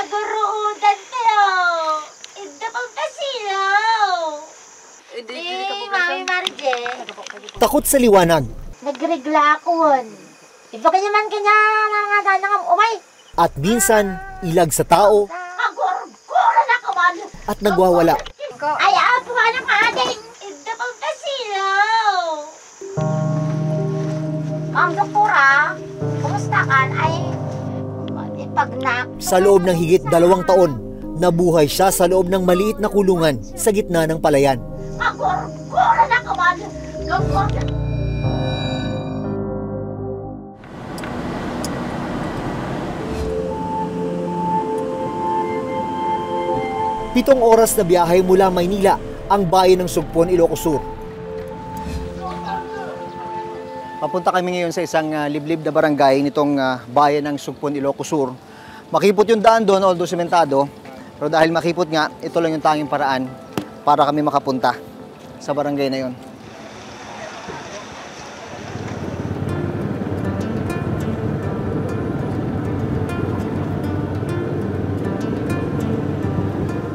naguruudan tayo. Ito pang kasilaw. Mami Marje. Takot sa liwanag. Nagregla ako. Iba kanya man kanya nanganganang umay. At minsan, ilag sa tao. Agurgura na kaman. At nagwawala. Ay, apo ka ng ating. Ito pang kasilaw. Ang doktora, kumusta ka? Ay, pagnak. Sa loob ng higit 2 taon, nabuhay siya sa loob ng maliit na kulungan sa gitna ng palayan. Agurgura na kaman. Pitong oras na biyahe mula Maynila ang bayan ng Sugpon, Ilocos Sur. Papunta kami ngayon sa isang liblib na barangay nitong bayan ng Sugpon, Ilocos Sur. Makipot yung daan doon, although sementado. Pero dahil makipot nga, ito lang yung tanging paraan para kami makapunta sa barangay na yon.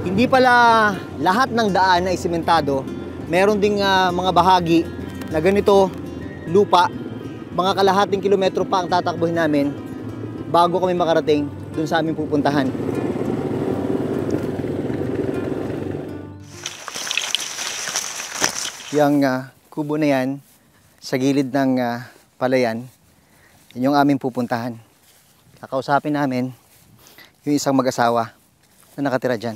Hindi pala lahat ng daan ay sementado. Meron ding mga bahagi na ganito, lupa. Mga kalahating kilometro pa ang tatakbuhin namin bago kami makarating dun sa aming pupuntahan. Yung kubo na yan, sa gilid ng palayan, yun yung aming pupuntahan. Kakausapin namin yung isang mag-asawa na nakatira dyan.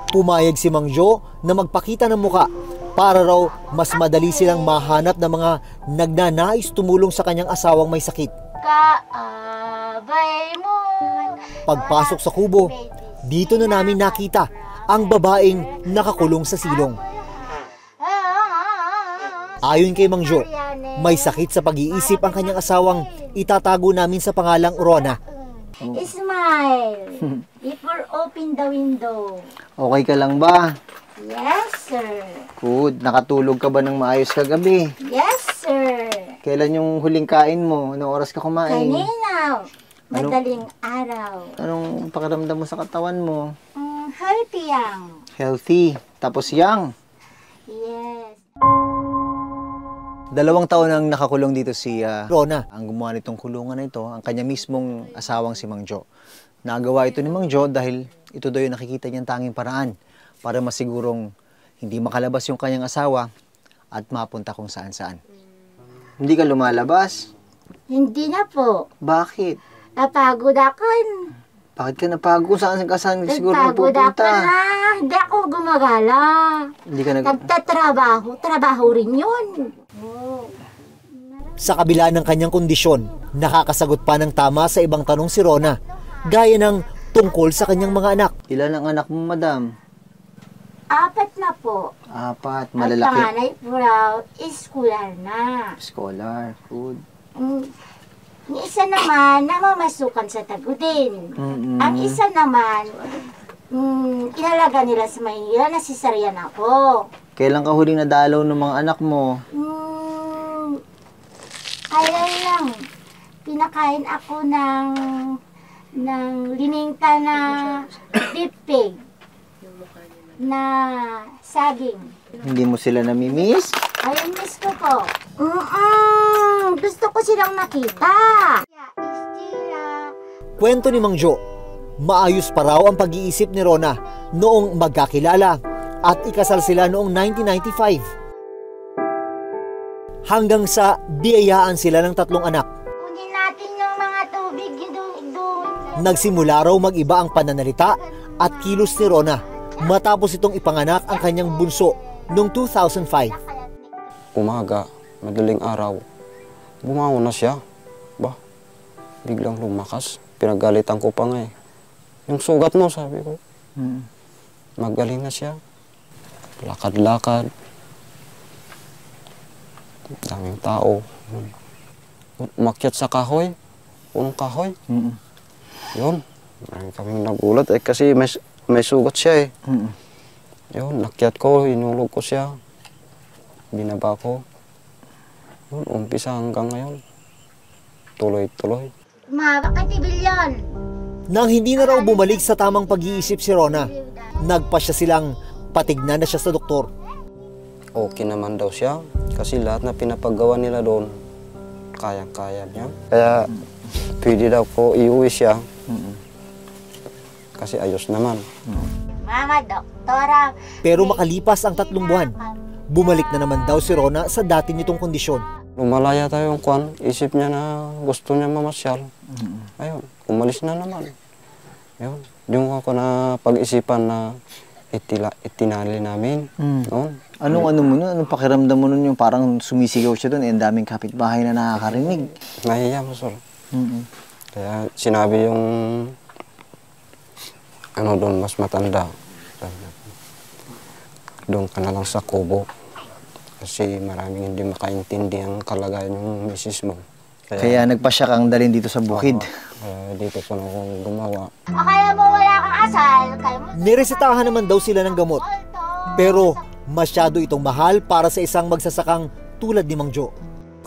Pumayag si Mang Jo na magpakita ng muka para raw mas madali silang mahanap ng mga nagnanais tumulong sa kanyang asawang may sakit. Kaabay mo. Pagpasok sa kubo, dito na namin nakita ang babaeng nakakulong sa silong. Ayon kay Mang Jo, may sakit sa pag-iisip ang kanyang asawang itatago namin sa pangalang Rona. Smile before open the window. Okay ka lang ba? Yes, sir. Good. Nakatulog ka ba ng maayos kagabi? Yes, sir. Kailan yung huling kain mo? Anong oras ka kumain? Kanina. Madaling araw. Anong pakiramdam mo sa katawan mo? Healthy yang. Healthy. Tapos young. Yes. 2 taon ang nakakulong dito si Rona. Ang gumawa nitong kulungan na ito, ang kanya mismong asawang si Mang Jo. Nagawa ito ni Mang Jo dahil ito daw yung nakikita niyang tanging paraan para masigurong hindi makalabas yung kanyang asawa at mapunta kung saan-saan. Hindi ka lumalabas? Hindi na po. Bakit? Napagod ako. Bakit ka napagod? Saan siguro Napagod ako pupunta? na. Hindi ako gumagala. Hindi ka Nagtatrabaho. Trabaho rin yun. Sa kabila ng kanyang kondisyon, nakakasagot pa ng tama sa ibang tanong si Rona, gaya ng tungkol sa kanyang mga anak. Ilan ang anak mo, madam? 4 na po. 4, At malalaki. panganay po raw, scholar na. Scholar, good. Yung isa naman, namamasukan sa Tagudin. Ang isa naman, inalaga nila sa Maynila, nasisaryan ako. Kailan ka huling nadalaw ng mga anak mo? Kailan lang, pinakain ako ng lininta na beef pig na saging. Hindi mo sila namimiss? Ayun, miss ko po. Gusto ko silang makita. Kwento ni Mang Jo, maayos pa raw ang pag-iisip ni Rona noong magkakilala at ikasal sila noong 1995. Hanggang sa biyayaan sila ng 3 anak. Kunin natin yung mga tubig doon. Nagsimula raw mag-iba ang pananalita at kilos ni Rona matapos itong ipanganak ang kanyang bunso noong 2005. Umaga, madaling araw, bumangon na siya. Biglang lumakas. Pinagalitan ko pa nga eh. Yung sugat mo, sabi ko. Magaling na siya. Lakad-lakad. Daming tao. Umakyat sa kahoy. Punong kahoy. Yun. Marami kaming nagulat eh kasi may sugat siya eh. Yun, nakyat ko, inulog ko siya. binaba ko. Yun, umpisa hanggang ngayon. Tuloy-tuloy. Mahaba ka tibilyon. Nang hindi na raw bumalik sa tamang pag-iisip si Rona, nagpasya silang patignan na siya sa doktor. Okay naman daw siya kasi lahat na pinapagawa nila doon, kaya-kaya niya. Kaya pwede daw ko iuwi siya kasi ayos naman. Mama, doktora. Pero makalipas ang 3 buwan, bumalik na naman daw si Rona sa dati nitong kondisyon. Lumalaya tayo yung kwan, isip niya na gusto niya mamasyal. Ayun, umalis na naman. Ayun, yung ako na pag-isipan na itinali namin. Noon. Anong mo nun? Anong pakiramdam mo nun yung parang sumisigaw siya doon? Ang daming kapitbahay na nakakarinig. Nahiya mo, sir. Kaya sinabi yung ano doon, mas matanda. Doon ka na lang sa kubo. Kasi maraming hindi makaintindi ang kalagayan ng misis mo. Kaya nagpasya kang dalhin dito sa bukid. Kaya dito ko na akong gumawa. Akala mo wala kang asal. Kaya mo Niresetahan naman daw sila ng gamot. Pero masyado itong mahal para sa isang magsasakang tulad ni Mang Jo.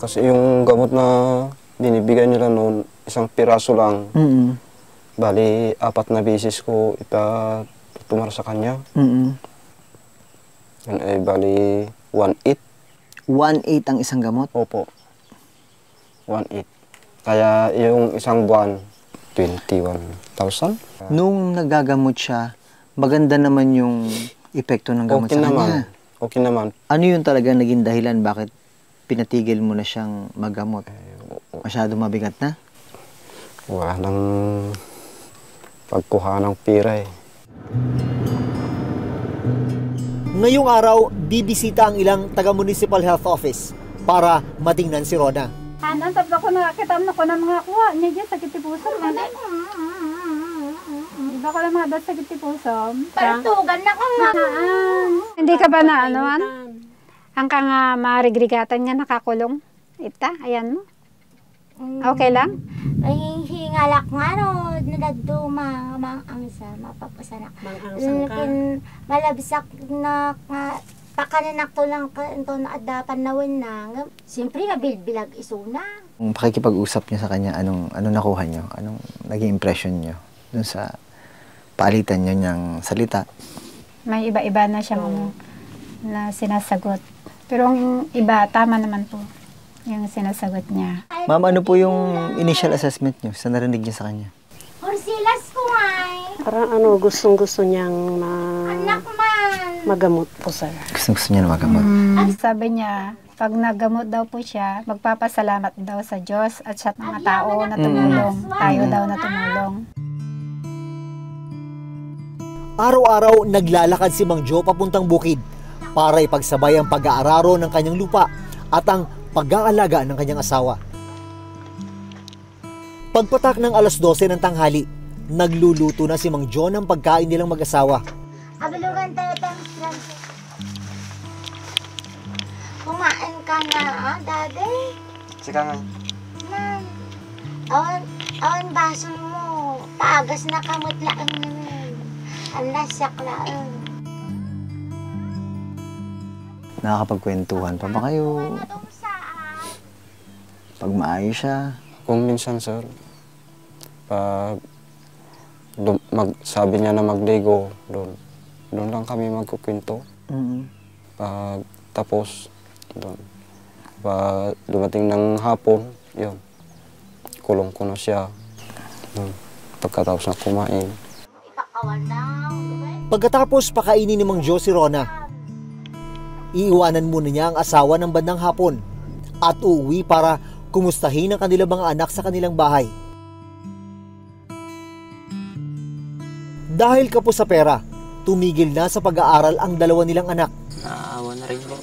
Kasi yung gamot na binibigay nila noon, isang piraso lang. Bali, 4 na beses ko itutumar sa kanya. Yun ay bali 1/8. 1/8 ang isang gamot? Opo. 1/8. Kaya yung isang buwan, 21,000. Nung nagagamot siya, maganda naman yung epekto ng gamot Okay sa naman. kanya. Okay naman. Ano yung talaga naging dahilan bakit pinatigil mo na siyang maggamot? Masyado mabigat na? Wala nang pagkuha ng pira eh. Ngayong araw, bibisita ang ilang taga-municipal health office para matingnan si Rona. Anan, tapos ako nakakita ko ng mga kuha niya dyan sa Kitipusom. Di ba ko lang mga doon sa Kitipusom? Partugan na ka nga. Hindi ka ba na ano? Ang ka nga marigrigatan nga nakakulong. Ita, ayan mo. Okay lang? Ay, hingalak nga no, nadaduma, ang sa mapapasanak. Lakin, malabsak na, pakananak to lang ito na adapan na win na. Siyempre, nabilbilag isuna. Kung pakikipag-usap niyo sa kanya, anong nakuha niyo? Anong naging impression niyo dun sa palitan niyo niyang salita? May iba-iba na siyang na sinasagot. Pero ang iba, tama naman po yung sinasagot niya. Ma'am, ano po yung initial assessment niyo sa narinig niyo sa kanya? Orsilas ko ay. Parang gustong-gusto niyang Anak man. magamot po, sir. Gusto niya na magamot. Sabi niya, pag naggamot daw po siya, magpapasalamat daw sa Diyos at sa mga tao na tumulong. Tayo daw na tumulong. Araw-araw naglalakad si Mang Jo papuntang bukid para ipagsabay ang pag-aararo ng kanyang lupa at ang pag-aalaga ng kanyang asawa. Pagpatak ng 12:00 ng tanghali, nagluluto na si Mang Jo ng pagkain nilang mag-asawa. Abalugan tayo tayo. Kumain ka na, daddy? Sika nga. Man. Awan baso mo. Paagas na kamot laang naman. Ang lasak laang. Nakakapagkwentuhan pa ba kayo? Pag maayos siya? Kung minsan, sir, pag sabi niya na magligo, doon lang kami magkukwento. Pag tapos, doon. Pag dumating ng hapon, yun, kulong ko na siya. Pagkatapos na kumain. Ipakawan lang. Pagkatapos pakainin ni Mang Jo si Rona, iiwanan muna niya ang asawa ng bandang hapon at uuwi para kumustahin ang kanilang mga anak sa kanilang bahay. Dahil kapos sa pera, tumigil na sa pag-aaral ang 2 nilang anak. Naawa na rin po.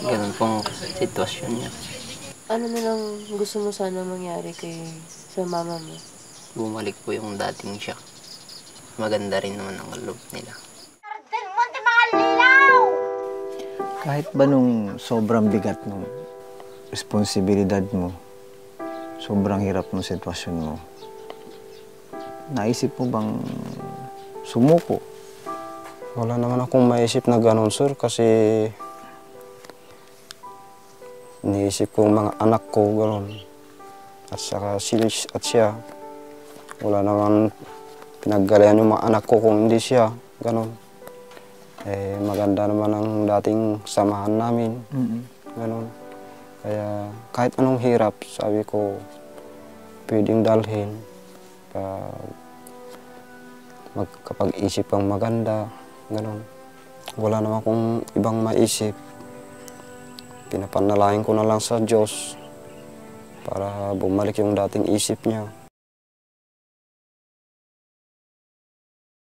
Ganun pong sitwasyon niya. Ano na lang gusto mo sana mangyari sa mama mo? Bumalik po yung dating siya. Maganda rin naman ang loob nila. Munti mga lilaw! Kahit ba nung sobrang bigat ng responsibilidad mo, sobrang hirap ng sitwasyon mo, naisip mo bang sumuko? Wala naman akong maisip na ganun, sir, kasi iniisip ko ang mga anak ko, gano'n. At saka at siya, wala naman pinaggalayan yung mga anak ko kung hindi siya, gano'n. Eh, maganda naman ang dating samahan namin, gano'n. Kaya kahit anong hirap, sabi ko, pwedeng dalhin. Magkapag-isip ang maganda, gano'n. Wala naman akong ibang maisip. Pinapanalangin ko na lang sa Diyos para bumalik yung dating isip niya.